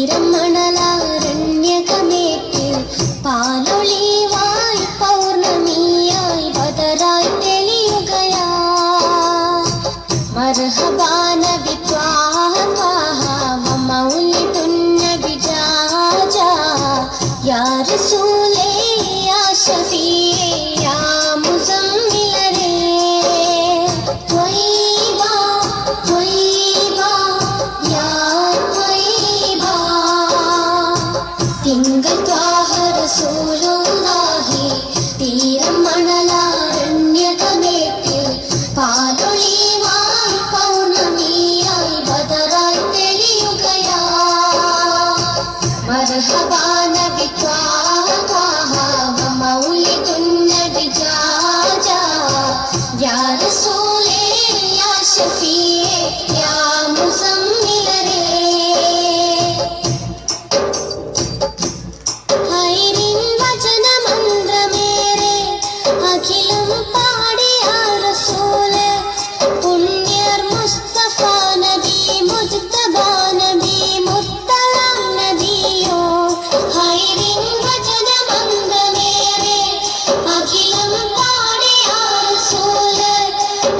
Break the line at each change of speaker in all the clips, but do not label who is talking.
തീരം മണലാരണ്യകമേറ്റ് പാലൊളിവായി പൗർണമിയായി ബദറായി തെളിയുകയാ. മർഹബാ നബി ത്വാഹ ത്വാഹ വമൗലിദുൻ നബി ജാജാ യാ റസൂലേ യാ ശഫീഅേ യാ മുസമ്മിലരേ. ത്വയ്യിബാ ത്വയ്യിബാ യാ ത്വയ്യിബാ തിങ്കൾ ത്വാഹ റസൂലുള്ളാഹി തീരം മണലാരണ്യകമേറ്റ് പാലൊളിവായി പൗർണമിയായി ബദറായി തെളിയുകയാ. മർഹബാ നബി ത്വാഹ ത്വാഹ വമൗലിദുൻ നബി ജാജാ യാ റസൂലേ യാ ശഫീഅേ യാ മുസമ്മിലരേ. ഹൈറിൻ വചനമന്ത്രമേറെ അഖിലം പാടിയ റസൂല് പുണ്യർ മുസ്തഫ നബി മുജ്തബ നബി മുർത്തലാം നബിയോ. ഹൈറിൻ വചനമന്ത്രമേറെ അഖിലം പാടിയ റസൂല്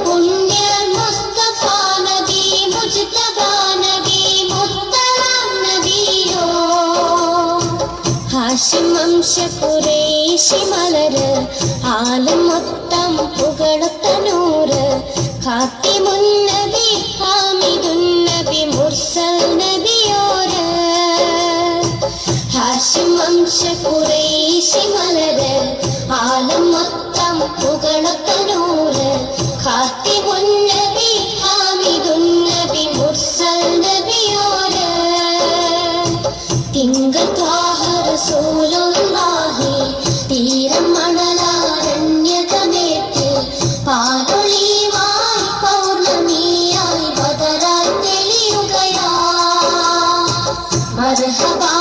പുണ്യർ മുസ്തഫ നബി മുജ്തബ നബി മുർത്തലാം നബിയോ. ഹാഷിം വംശ ഖുറൈശി മലര് ആലം മൊത്തം പുകഴത്ത നൂറ് ഖാത്തിമുൻ നബി ഹാമിദുൻ നബി മുർസൽ നബിയോര്. ഹാഷിം വംശ ഖുറൈശി മലര് ആലം മൊത്തം പുകഴത്ത നൂറ് ഖാത്തിമുൻ നബി ഹാമിദുൻ നബി മുർസൽ നബിയോര്. തിങ്കൾ ത്വാഹ റസൂലുള്ളാഹി തീരം മണലാരണ്യകമേറ്റ് പാലൊളിവായി പൗർണമിയായി ബദറായി തെളിയുകയാ. മർഹബാ